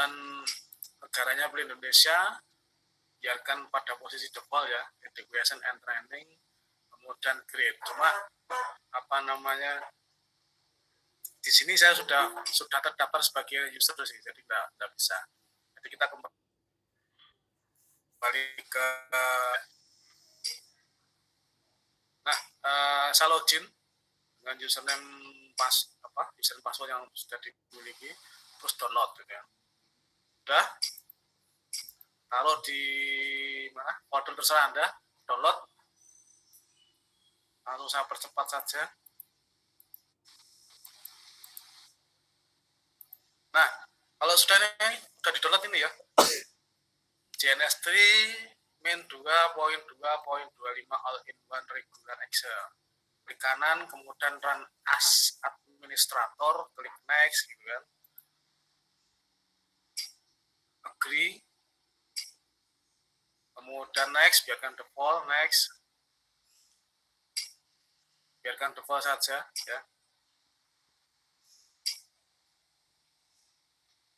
kemudian negaranya pilih Indonesia, biarkan pada posisi default ya, education and training, kemudian grade. Cuma di sini saya sudah terdaftar sebagai user sih, jadi nggak bisa. Jadi kita kembali ke saya login dengan username username password yang sudah dimiliki, terus download gitu ya. Udah taruh di mana folder terserah Anda, download. Langsung saya percepat saja. Nah, kalau sudah di download ini ya, JNS3 main 2.2.25 all-in-one regular Excel. Klik kanan, kemudian run as administrator, klik next gitu kan. Agree. Kemudian next, biarkan default, next. Biarkan default saja ya.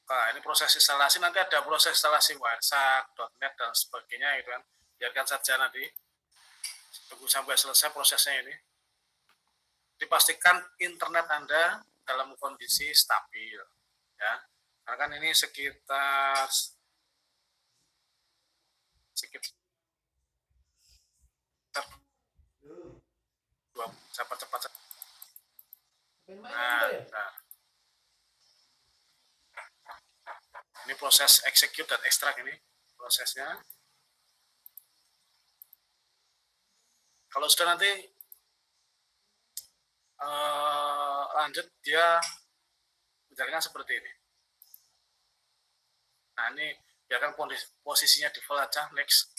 Nah, ini proses instalasi, nanti ada proses instalasi Wireshark, .NET dan sebagainya gitu kan. Biarkan saja nanti. Tunggu sampai selesai prosesnya ini. Dipastikan internet Anda dalam kondisi stabil ya. Karena kan ini sekitar cepat. Nah. Ini proses execute dan extract ini prosesnya. Kalau sudah nanti lanjut dia menjalankan seperti ini. Nah ini biarkan posisinya default aja, next.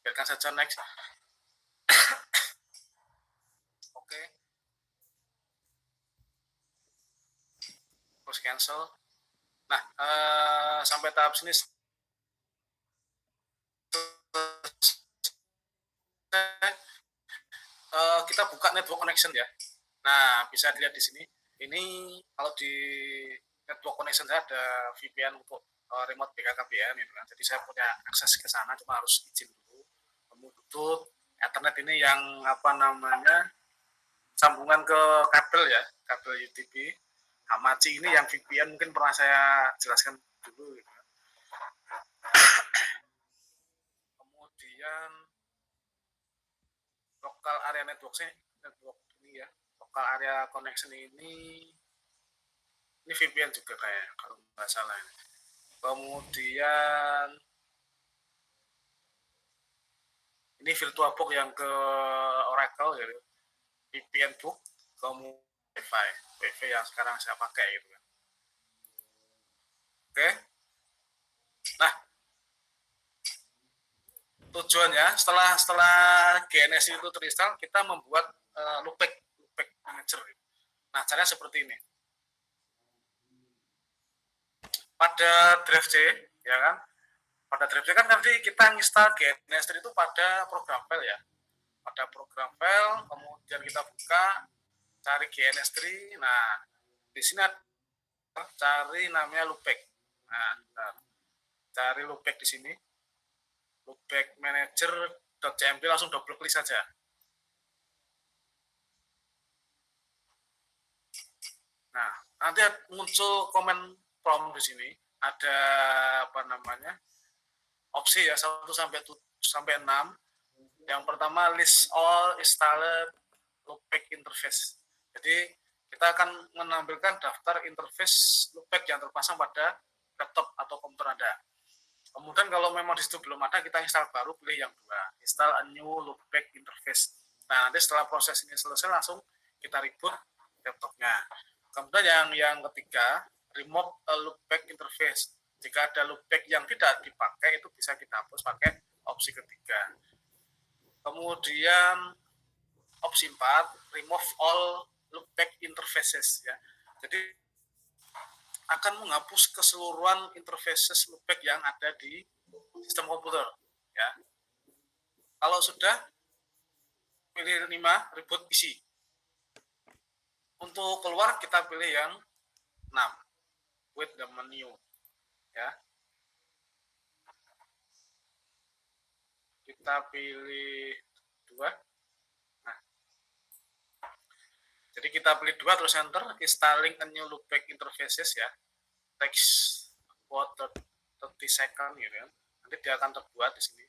Biarkan saja next. Oke. Terus cancel. Nah sampai tahap sini kita buka network connection ya. Nah bisa dilihat di sini. Ini kalau di network connection saya ada VPN untuk remote BKKBN gitu kan. Jadi saya punya akses ke sana, cuma harus izin dulu. Kemudian Ethernet ini yang sambungan ke kabel ya, kabel UTP. Hamachi ini yang VPN mungkin pernah saya jelaskan dulu gitu kan. Kemudian local area network ini ya, local area connection ini VPN juga kayak kalau nggak salah ini. Kemudian ini VirtualBox yang ke Oracle gitu, VPN book, kemudian WiFi yang sekarang saya pakai gitu kan. Oke. Nah, tujuannya setelah GNS itu terinstall, kita membuat loopback manager. Nah, caranya seperti ini. Pada drive C, ya kan? Pada drive C kan nanti kita install GNS itu pada program file ya. Pada program file, kemudian kita buka, cari GNS3. Nah, di sini cari namanya loopback. Nah, cari loopback di sini. Loopback manager.cmd, langsung double klik saja. Nah, nanti muncul komen prompt di sini. Ada opsi ya 1 sampai 6. Yang pertama list all installed loopback interface. Jadi kita akan menampilkan daftar interface loopback yang terpasang pada laptop atau komputer Anda. Kemudian kalau memang di situ belum ada, kita install baru, pilih yang 2, install a new loopback interface. Nah, nanti setelah proses ini selesai, langsung kita reboot laptopnya. Kemudian yang ketiga, remove a loopback interface. Jika ada loopback yang tidak dipakai, itu bisa kita hapus pakai opsi ketiga. Kemudian opsi 4, remove all loopback interfaces ya. Jadi akan menghapus keseluruhan interfaces loopback yang ada di sistem komputer ya. Kalau sudah, pilih 5, reboot PC. Untuk keluar kita pilih yang 6, with the menu. ya. Kita pilih 2. Nah, jadi kita pilih 2 terus enter, installing a new loopback interfaces ya. Text about 30 second gitu kan. Nanti dia akan terbuat di sini.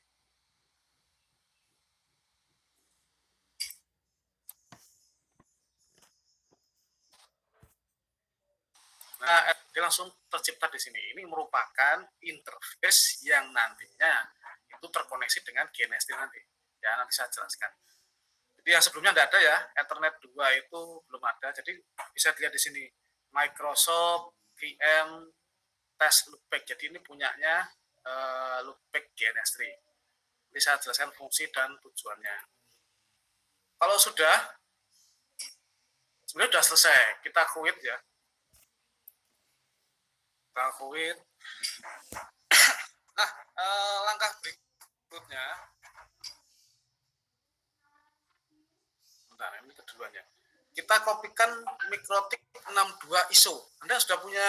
Nah, dia langsung tercipta di sini. Ini merupakan interface yang nantinya itu terkoneksi dengan GNS nanti. Ya, nanti saya jelaskan. Jadi yang sebelumnya tidak ada ya, Ethernet 2 itu belum ada. Jadi bisa dilihat di sini, Microsoft VM Test Loopback. Jadi ini punyanya Loopback GNS3. Jadi saya jelaskan fungsi dan tujuannya. Kalau sudah, sebenarnya sudah selesai. Kita quit ya. Kita quit. Nah, langkah berikutnya, bentar, ini keduanya. Kita kopikan Mikrotik 62 ISO. Anda sudah punya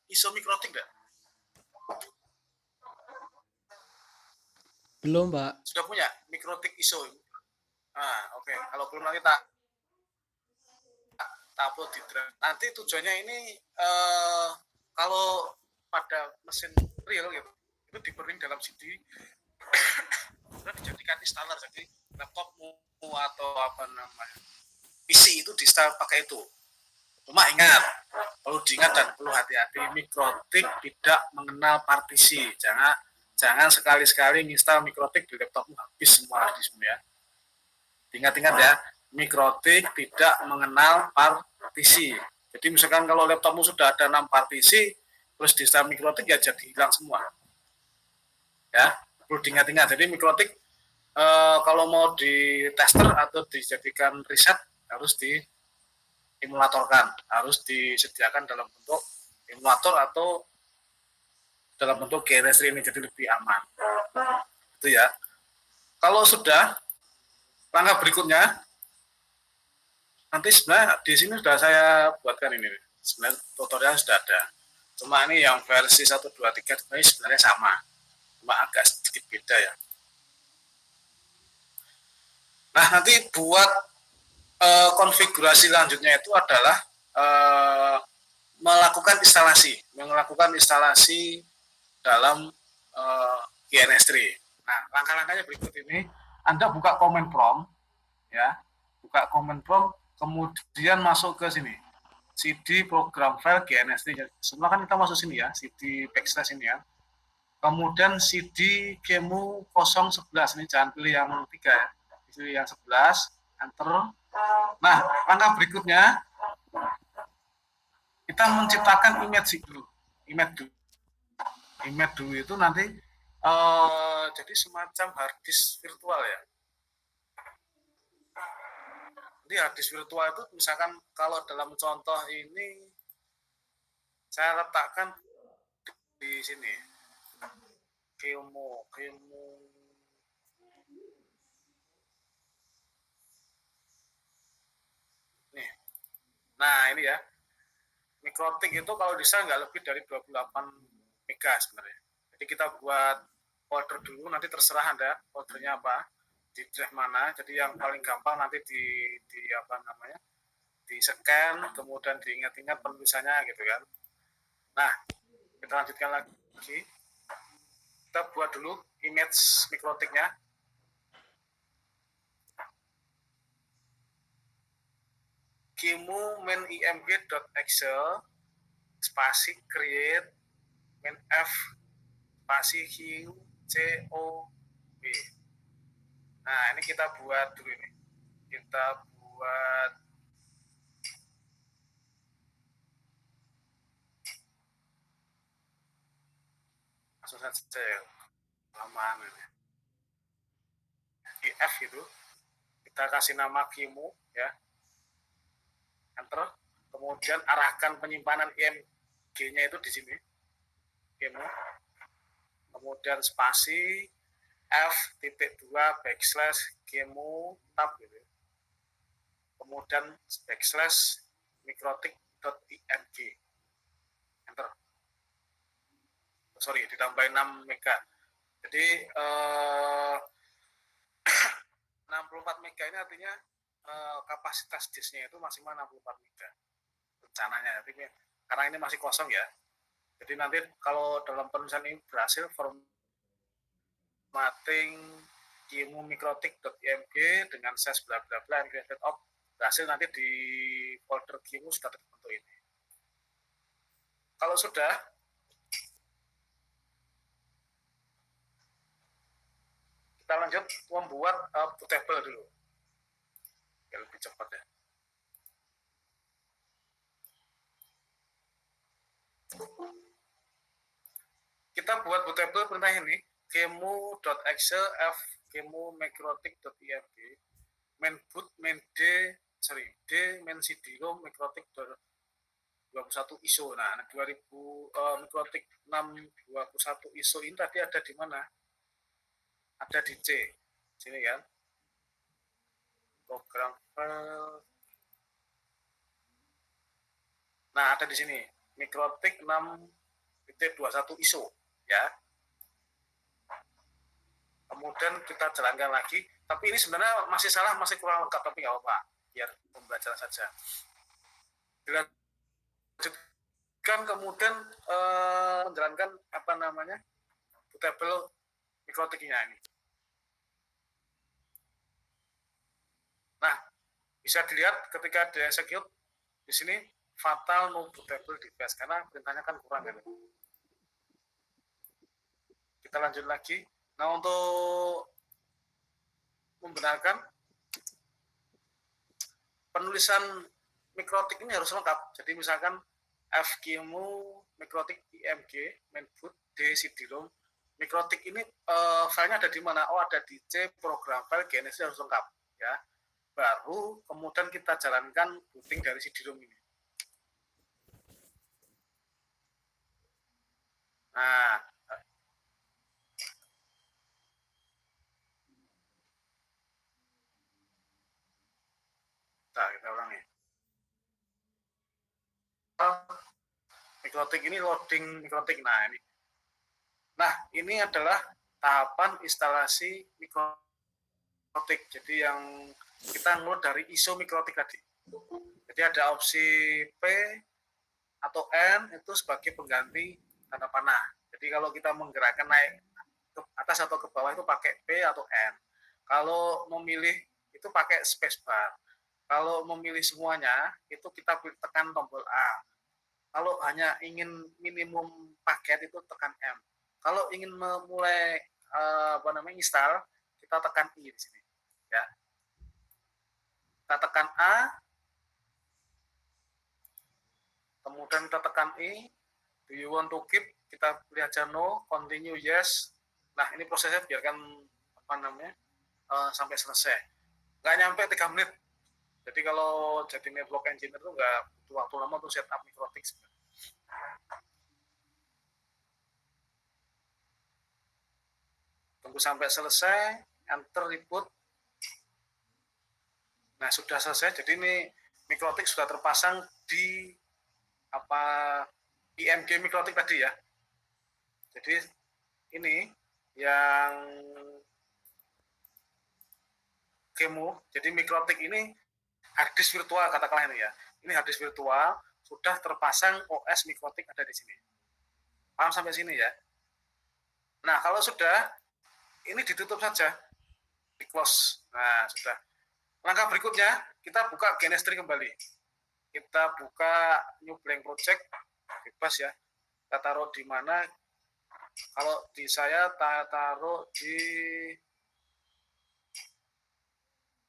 ISO Mikrotik enggak? Belum, Pak. Sudah punya Mikrotik ISO. Nah, oke. Okay. Kalau belum nanti tak upload di drive. Nanti tujuannya ini kalau pada mesin real gitu, itu di-burning dalam CD sudah dijadikan installer. Jadi laptopmu atau apa namanya PC itu di install pakai itu. Cuma ingat, perlu diingat dan perlu hati-hati, Mikrotik tidak mengenal partisi. Jangan sekali-sekali install Mikrotik di laptopmu habis semua harddiskmu ya. Ingat-ingat ya, Mikrotik tidak mengenal partisi. Jadi misalkan kalau laptopmu sudah ada 6 partisi, terus di install Mikrotik ya jadi hilang semua. Ya, perlu diingat-ingat. Jadi Mikrotik kalau mau di tester atau dijadikan riset harus di emulatorkan, harus disediakan dalam bentuk emulator atau dalam bentuk GNS ini, jadi lebih aman. Itu ya. Kalau sudah, langkah berikutnya nanti sebenarnya di sini sudah saya buatkan ini. Sebenarnya tutorial sudah ada. Cuma ini yang versi 123 ini sebenarnya sama. Cuma agak sedikit beda ya. Nah, nanti buat konfigurasi lanjutnya itu adalah melakukan instalasi dalam GNS3. Nah, langkah-langkahnya berikut ini. Anda buka command prompt, ya, buka command prompt, kemudian masuk ke sini, CD program file GNS3. Semua kan kita masuk sini ya, CD backslash ini ya. Kemudian CD gemu 011, ini jangan pilih yang 3 ya, pilih yang 11, enter. Nah, langkah berikutnya kita menciptakan image dulu. Image dulu itu nanti jadi semacam harddisk virtual ya. Jadi harddisk virtual itu misalkan kalau dalam contoh ini saya letakkan di sini Gemu nih. Nah ini ya, Mikrotik itu kalau bisa nggak lebih dari 28 mega sebenarnya. Jadi kita buat folder dulu, nanti terserah Anda foldernya apa, di drive mana. Jadi yang paling gampang nanti di apa namanya, di scan, kemudian diingat-ingat penulisannya gitu kan. Nah, kita lanjutkan lagi. Kita buat dulu image Mikrotiknya. Gemu main img.excel spasi create main f spasi q c o b. Nah, ini kita buat dulu ini. Kita buat langsung saja ya. Lamaan ini. If itu kita kasih nama Gemu ya. Enter. Kemudian arahkan penyimpanan img-nya itu di sini. Gemu. Kemudian spasi f.2 backslash gemu tab gitu. Kemudian backslash mikrotik.img. Enter. ditambah 6 mega. Jadi 64 mega ini artinya kapasitas disknya itu maksimal 64 mega rencananya. Jadi karena ini masih kosong ya. Jadi nanti kalau dalam penulisan ini berhasil formatting QEMU mikrotik.img dengan size bla bla bla encrypted of berhasil, nanti di folder QEMU sudah terbentuk ini. Kalau sudah, kita lanjut membuat bootable dulu. Ya, lebih cepat ya. Kita buat bootable perintah ini qemu.exe f qemu mikrotik.img main boot main d main cd-rom mikrotik 21 ISO. Nah, 2000 mikrotik 621 ISO ini tadi ada di mana? Ada di C. Sini kan. Program file. Nah, ada di sini. Mikrotik 6.21 ISO ya. Kemudian kita jalankan lagi, tapi ini sebenarnya masih salah, masih kurang lengkap, tapi nggak apa-apa, biar pembelajaran saja. Dilanjutkan kemudian menjalankan apa namanya bootable mikrotiknya ini. Nah, bisa dilihat ketika di execute di sini fatal no bootable device karena perintahnya kan kurang kan. Kita lanjut lagi. Nah, untuk membenarkan penulisan mikrotik ini harus lengkap. Jadi misalkan fqemu mikrotik img mainboot d cd-rom mikrotik ini filenya ada di mana? Oh, ada di C program file Genesis, harus lengkap ya. Baru kemudian kita jalankan booting dari cd-rom ini. Nah, kita ulangi. Mikrotik ini loading mikrotik. Nah, ini adalah tahapan instalasi mikrotik. Jadi yang kita ngeload dari ISO mikrotik tadi. Jadi ada opsi P atau N itu sebagai pengganti tanda panah. Jadi kalau kita menggerakkan naik ke atas atau ke bawah itu pakai P atau N. Kalau memilih itu pakai spacebar. Kalau memilih semuanya itu kita tekan tombol A. Kalau hanya ingin minimum paket itu tekan M. Kalau ingin memulai install, kita tekan I di sini. Ya. Kita tekan A, kemudian kita tekan I. Do you want to keep? Kita pilih aja no, continue yes. Nah, ini prosesnya biarkan sampai selesai. Nggak nyampe 3 menit. Jadi kalau jadi network engineer itu nggak butuh waktu lama untuk setup mikrotik. Tunggu sampai selesai, enter reboot. Nah, sudah selesai. Jadi ini mikrotik sudah terpasang di IMG mikrotik tadi ya. Jadi ini yang QEMU. Jadi mikrotik ini harddisk virtual katakanlah ini ya. Ini harddisk virtual sudah terpasang OS mikrotik ada di sini. Paham sampai sini ya? Nah, kalau sudah ini ditutup saja, di close. Nah, sudah. Langkah berikutnya kita buka Genestry kembali. Kita buka new blank project, bebas ya. Kita taruh di mana? Kalau di saya taruh di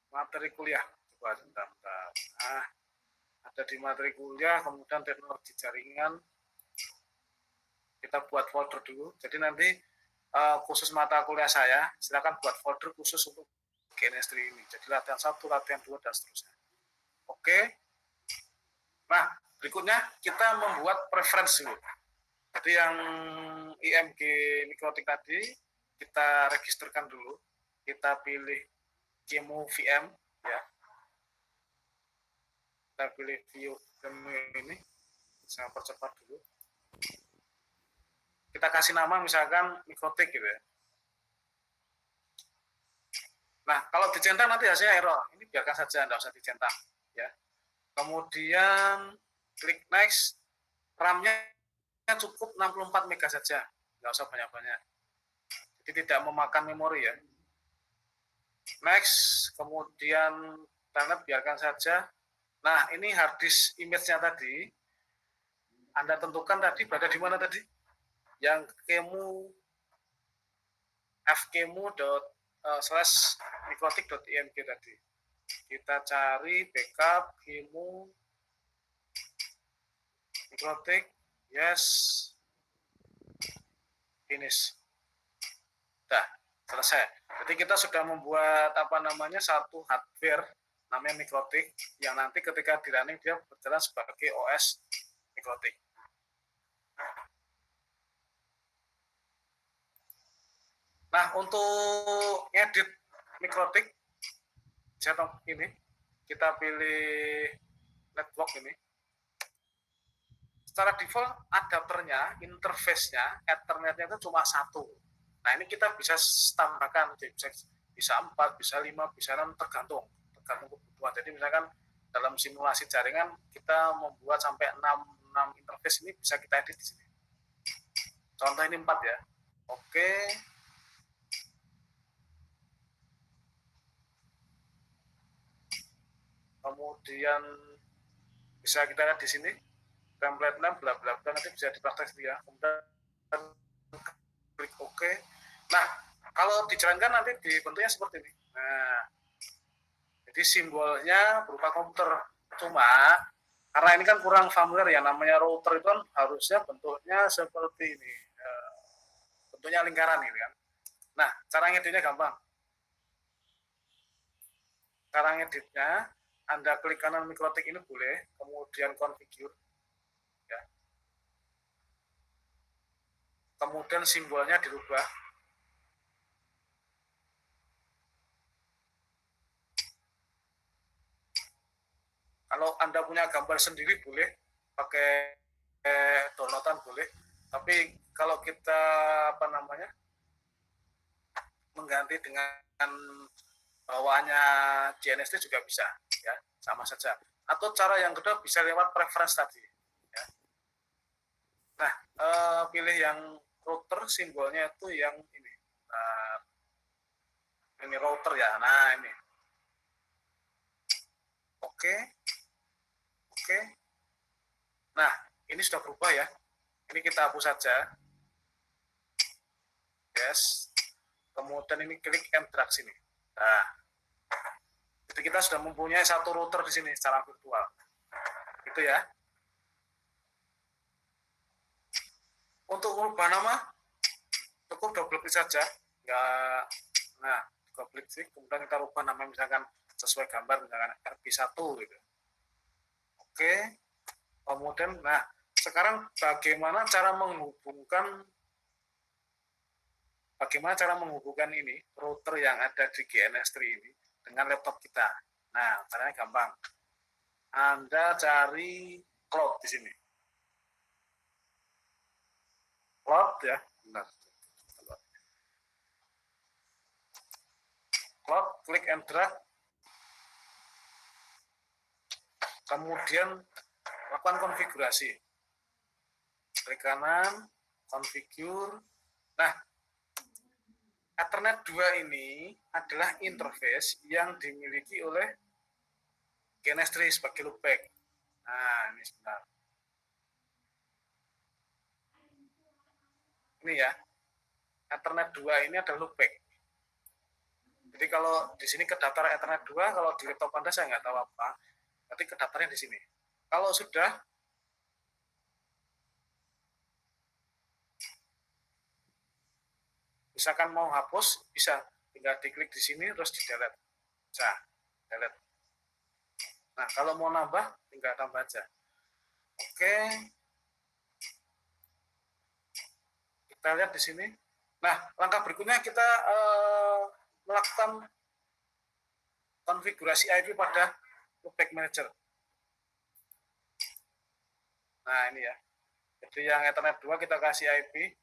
materi kuliah. Coba bentar. Nah, ada di materi kuliah, kemudian teknologi jaringan. Kita buat folder dulu. Jadi nanti khusus mata kuliah saya, silakan buat folder khusus untuk Genestry ini. Jadi latihan 1, latihan 2, dan seterusnya. Oke. Nah, berikutnya kita membuat preference dulu. Jadi yang IMG mikrotik tadi kita registerkan dulu. Kita pilih QEMU VM ya. Kita pilih view ini. Saya percepat dulu. kita kasih nama misalkan mikrotik gitu ya. Nah, kalau dicentang nanti hasilnya error. Ini biarkan saja, tidak usah dicentang. Ya. Kemudian klik next, RAM-nya cukup 64 MB saja, nggak usah banyak-banyak. Jadi tidak memakan memori ya. Next, kemudian internet biarkan saja. Nah, ini hard disk image-nya tadi, Anda tentukan tadi berada di mana tadi? Yang kemu fkemu./mikrotik.img tadi. Kita cari backup kemu mikrotik, yes, finish. Dah, selesai. Jadi kita sudah membuat satu hardware namanya mikrotik yang nanti ketika di running dia berjalan sebagai OS mikrotik. Nah, untuk edit mikrotik ini kita pilih network ini. Secara default adapternya, interface-nya, Ethernet-nya itu cuma satu. Nah, ini kita bisa tambahkan, bisa 4, bisa 5, bisa 6, tergantung kebutuhan. Jadi misalkan dalam simulasi jaringan kita membuat sampai 6 interface, ini bisa kita edit di sini. Contoh ini 4 ya. Oke. Kemudian bisa kita lihat di sini template name bla bla bla, nanti bisa dipraktek ya. Kemudian klik OK. Nah, kalau dijalankan nanti dibentuknya seperti ini. Nah, jadi simbolnya berupa komputer. Cuma karena ini kan kurang familiar ya, namanya router itu kan harusnya bentuknya seperti ini. Bentuknya lingkaran ini kan. Nah, cara ngeditnya gampang. Cara ngeditnya, Anda klik kanan mikrotik ini boleh, kemudian configure. Ya. Kemudian simbolnya dirubah. Kalau Anda punya gambar sendiri boleh, pakai downloadan boleh. Tapi kalau kita mengganti dengan bawaannya JNST juga bisa, ya sama saja. Atau cara yang kedua bisa lewat preference tadi. Ya. Nah, pilih yang router, simbolnya itu yang ini. Ini router ya. Nah ini. Oke. Nah, ini sudah berubah ya. Ini kita hapus saja. Yes. Kemudian ini klik and drag sini. Nah, jadi kita sudah mempunyai satu router di sini secara virtual. Itu ya. Untuk merubah nama, cukup double klik saja. Nah, double klik sih. Kemudian kita rubah nama misalkan sesuai gambar, misalkan RB1 gitu. Oke. Kemudian, nah, sekarang bagaimana cara menghubungkan ini router yang ada di GNS3 ini dengan laptop kita. Nah, caranya gampang. Anda cari cloud di sini. Cloud ya, benar. Cloud, klik and drag. Kemudian lakukan konfigurasi. Klik kanan, configure. Nah, Ethernet 2 ini adalah interface yang dimiliki oleh GNS3 sebagai loopback. Nah, ini sebentar. Ini ya, Ethernet 2 ini adalah loopback. Jadi kalau di sini kedaftar Ethernet 2, kalau di laptop Anda saya nggak tahu apa, nanti kedaftarnya di sini. Kalau sudah, misalkan mau hapus, bisa tinggal diklik di sini terus di delete. Bisa, delete. Nah, kalau mau nambah, tinggal tambah aja. Oke. Kita lihat di sini. Nah, langkah berikutnya kita melakukan konfigurasi IP pada loopback manager. Nah, ini ya. Jadi yang Ethernet 2 kita kasih IP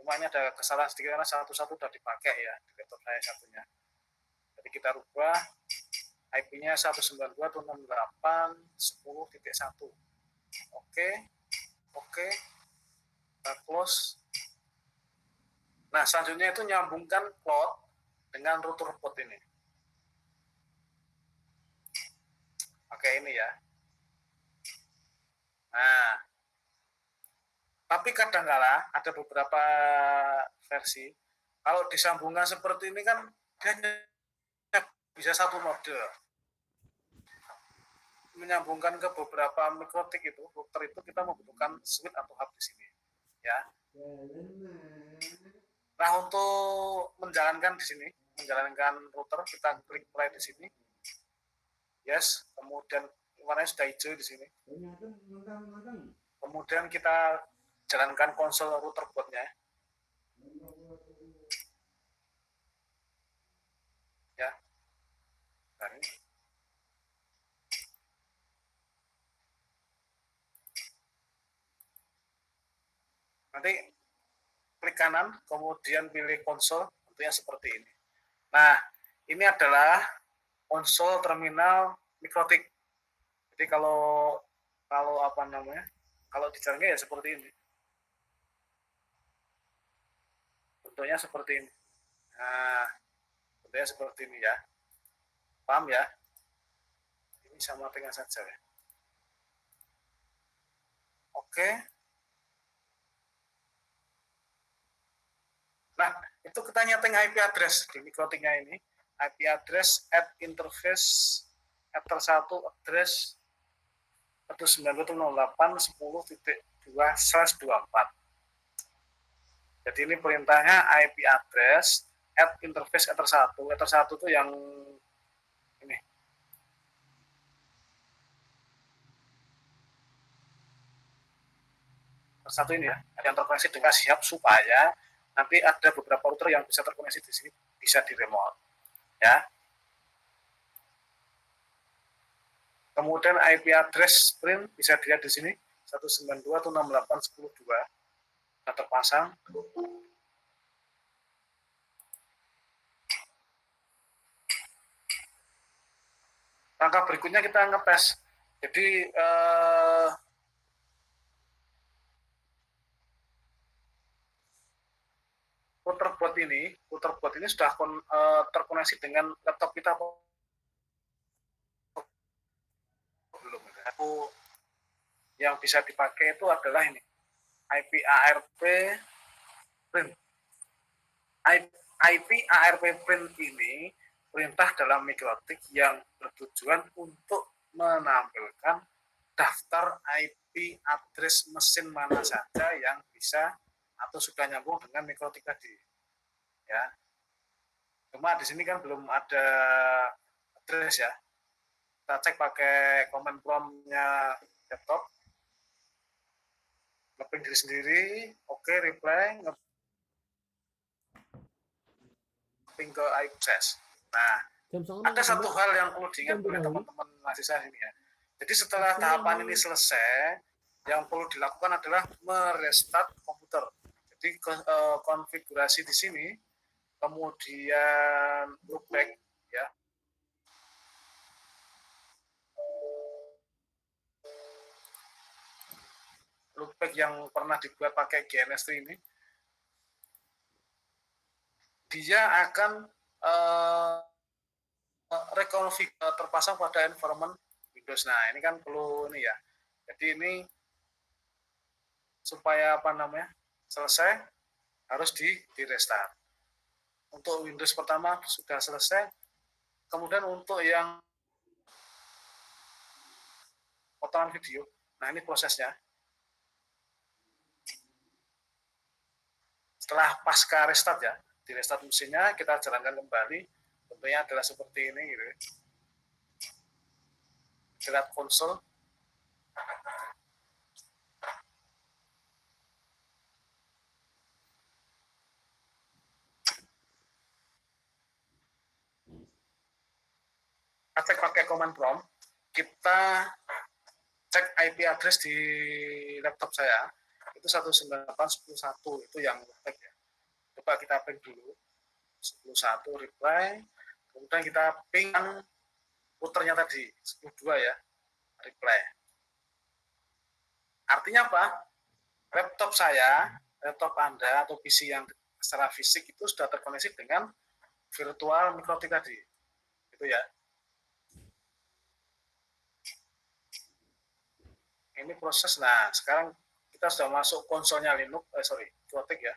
Cuma ini ada kesalahan sedikit karena satu-satu sudah dipakai ya di laptop saya satunya. Jadi kita rubah IP-nya 192.168.10.1. Oke, oke, kita close. Nah, selanjutnya itu nyambungkan plot dengan router port ini. Oke, ini ya. Nah, tapi kadang-kala ada beberapa versi, kalau disambungkan seperti ini kan dia bisa satu node. Menyambungkan ke beberapa mikrotik itu, router itu kita membutuhkan switch atau hub di sini. Ya. Nah, untuk menjalankan di sini, menjalankan router, kita klik play di sini. Yes, kemudian warnanya sudah hijau di sini. Kemudian kita jalankan konsol router boardnya. Ya. Nah, ini. Nanti klik kanan, kemudian pilih konsol, tentunya seperti ini. Nah, ini adalah konsol terminal mikrotik. Jadi kalau apa namanya, kalau dijalankan ya seperti ini. Bentuknya seperti ini. Nah, bentuknya seperti ini ya. Paham ya? Ini sama dengan saja ya. Oke. Nah, itu kita nyeting IP address di mikrotiknya ini. IP address at interface ether1 address 192.168.10.2/24. Jadi ini perintahnya IP address at interface ether1. Ether1 itu yang ini. Satu ini ya, yang terkoneksi dengan siap supaya nanti ada beberapa router yang bisa terkoneksi di sini bisa di remote. Ya. Kemudian IP address print bisa dilihat di sini 192.168.10.2 sudah terpasang. Langkah berikutnya kita ngetes. Jadi router board ini sudah terkoneksi dengan laptop kita belum. Yang bisa dipakai itu adalah ini IP ARP print. IP ARP print ini perintah dalam mikrotik yang bertujuan untuk menampilkan daftar IP address mesin mana saja yang bisa atau sudah nyambung dengan mikrotik tadi. Ya. Cuma di sini kan belum ada address ya. Kita cek pakai command prompt-nya laptop. Ngeprint diri sendiri, oke, reply, ngeprint ke address. Nah, ada satu hal yang perlu diingat oleh teman-teman mahasiswa ini ya. Jadi setelah tahapan ini selesai, yang perlu dilakukan adalah merestart komputer. Jadi konfigurasi di sini, kemudian loopback ya. Loopback yang pernah dibuat pakai GNS ini, dia akan rekonfig terpasang pada environment Windows. Nah, ini kan perlu ini ya. Jadi ini supaya apa namanya selesai harus di restart. Untuk Windows pertama sudah selesai. Kemudian untuk yang potongan video, nah ini prosesnya. Setelah pasca restart ya, di restart mesinnya kita jalankan kembali. Bentuknya adalah seperti ini gitu. Lihat konsol. Kita cek pakai command prompt. Kita cek IP address di laptop saya itu 192.168.10.1 itu yang loopback ya. Coba kita ping dulu 10.1 reply, kemudian kita ping puternya tadi 10.2 ya reply. Artinya apa? Laptop saya, laptop Anda atau PC yang secara fisik itu sudah terkoneksi dengan virtual MikroTik tadi. Itu ya. Ini proses. Nah, sekarang kita sudah masuk konsolnya Linux, MikroTik ya.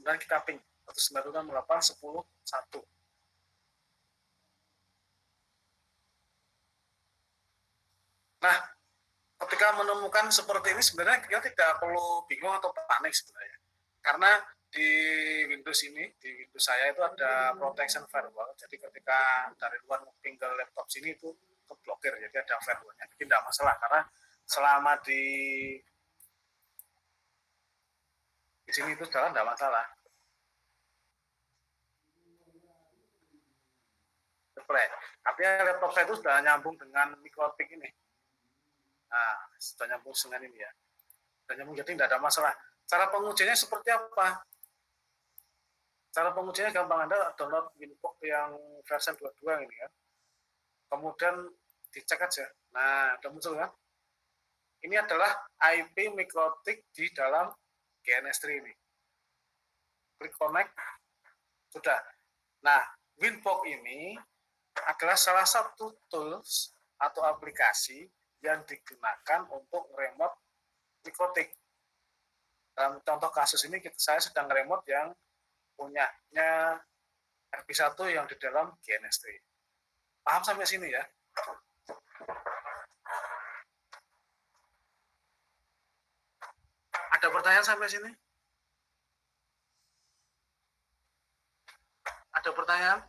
Kemudian kita ping 192.8.10.1. Nah, ketika menemukan seperti ini sebenarnya kita tidak perlu bingung atau panik sebenarnya. Karena di Windows ini, di Windows saya itu ada protection firewall. Jadi ketika dari luar ping ke laptop sini itu keblokir, jadi ada firewallnya. Jadi tidak masalah karena selama di sini itu jalan tidak masalah. Artinya laptop saya itu sudah nyambung dengan MikroTik ini. Nah, sudah nyambung dengan ini ya. Sudah nyambung, jadi tidak ada masalah. Cara pengujiannya seperti apa? Cara pengujiannya gampang, Anda download Winbox yang versi 22 ini kan. Kemudian dicek aja. Nah, udah muncul kan? Ini adalah IP MikroTik di dalam GNS3 ini. Klik connect, sudah. Nah, Winbox ini adalah salah satu tools atau aplikasi yang digunakan untuk remote MikroTik. Dalam contoh kasus ini saya sedang remote yang punyanya RP1 yang di dalam GNS3. Paham sampai sini ya? Ada pertanyaan sampai sini? Ada pertanyaan?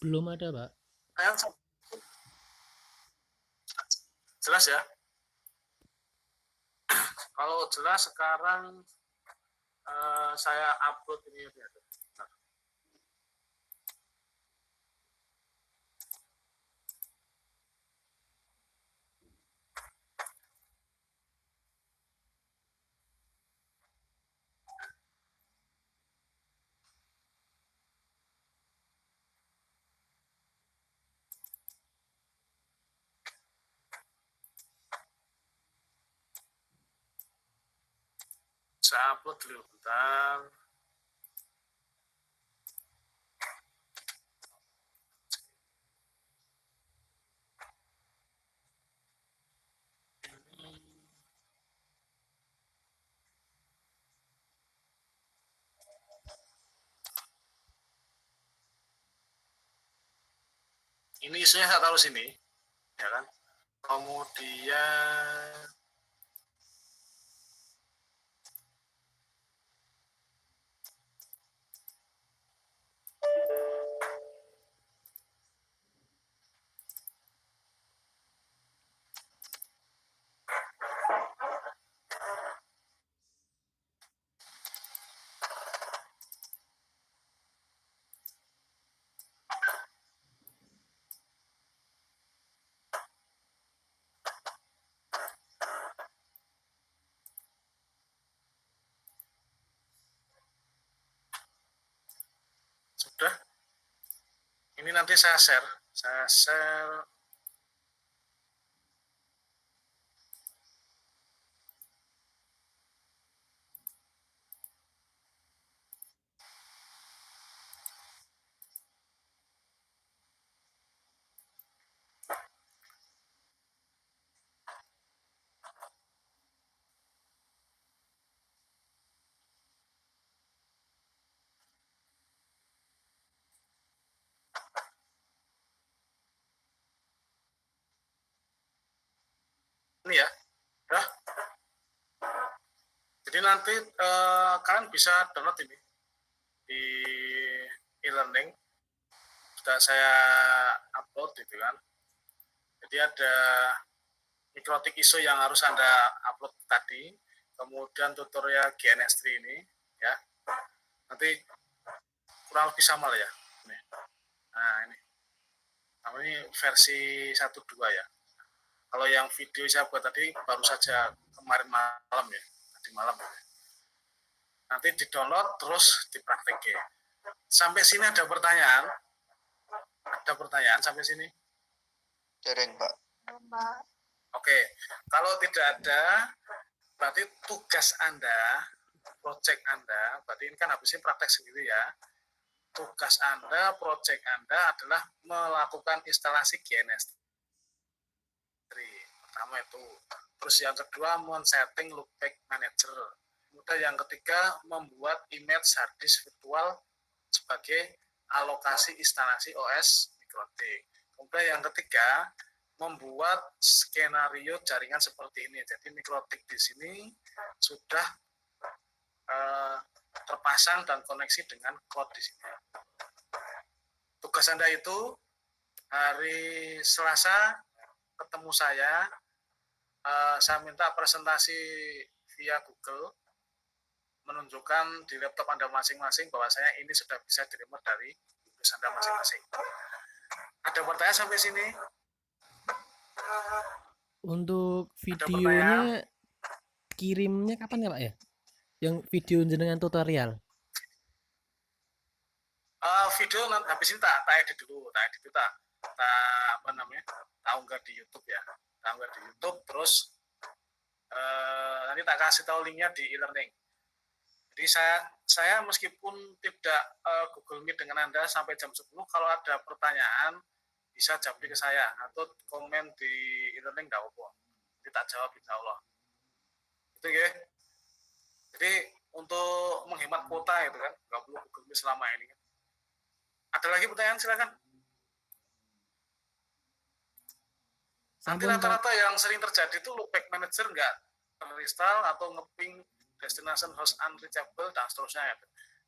Belum ada, Pak. Jelas ya? Kalau jelas sekarang saya upload ini. Saya upload dulu bentar. Ini isinya saya taruh sini, ya kan? Kemudian sudah. Ini nanti saya share. Saya share. Ini ya. Udah. Jadi nanti kalian bisa download ini di e-learning. Sudah saya upload gitu kan. Jadi ada MikroTik ISO yang harus Anda upload tadi, kemudian tutorial GNS3 ini ya. Nanti kurang lebih sama lah ya. Nah, ini. Nah, ini versi 1.2 ya. Kalau yang video saya buat tadi baru saja kemarin malam ya, tadi malam. Nanti di-download terus dipraktekin. Sampai sini ada pertanyaan? Ada pertanyaan sampai sini? Dereng, Pak. Oke, kalau tidak ada, berarti tugas Anda, project Anda, berarti ini kan habisnya praktek sendiri ya. Tugas Anda, project Anda adalah melakukan instalasi GNS3. Pertama itu. Terus yang kedua, men-setting loopback manager. Kemudian yang ketiga, membuat image hard disk virtual sebagai alokasi instalasi OS mikrotik. Kemudian yang ketiga, membuat skenario jaringan seperti ini. Jadi mikrotik di sini sudah terpasang dan koneksi dengan cloud di sini. Tugas Anda itu hari Selasa ketemu saya minta presentasi via Google menunjukkan di laptop Anda masing-masing bahwasanya ini sudah bisa di-remote dari Windows Anda masing-masing. Ada pertanyaan sampai sini? Untuk videonya kirimnya kapan ya Pak ya? Yang video jenengan tutorial. Video habis ini tak edit dulu, tak apa namanya? Tak unggah di YouTube ya. Tak unggah di YouTube terus nanti tak kasih tahu linknya di e-learning. Jadi saya meskipun tidak Google Meet dengan Anda sampai jam 10, kalau ada pertanyaan bisa japri ke saya atau komen di e-learning enggak apa-apa. Kita jawab insya Allah. Itu ya. Jadi untuk menghemat kuota itu kan, nggak perlu Google Meet selama ini kan. Ada lagi pertanyaan silakan. Nanti rata-rata yang sering terjadi itu loopback manager nggak terinstall atau ngeping destination host unreachable dan seterusnya.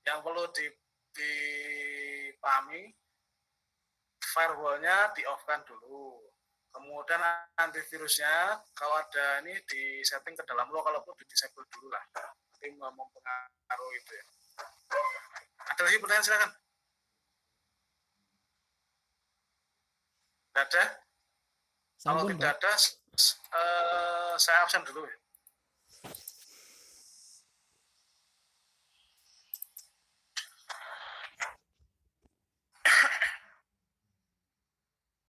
Yang perlu dipahami, firewall-nya di-off-kan dulu. Kemudian antivirusnya kalau ada ini di setting ke dalam low, kalau perlu di-disable dulu lah. Nanti mempengaruhi itu ya. Ada lagi pertanyaan silakan. Tidak ada? Kalau tidak ada, saya absen dulu ya.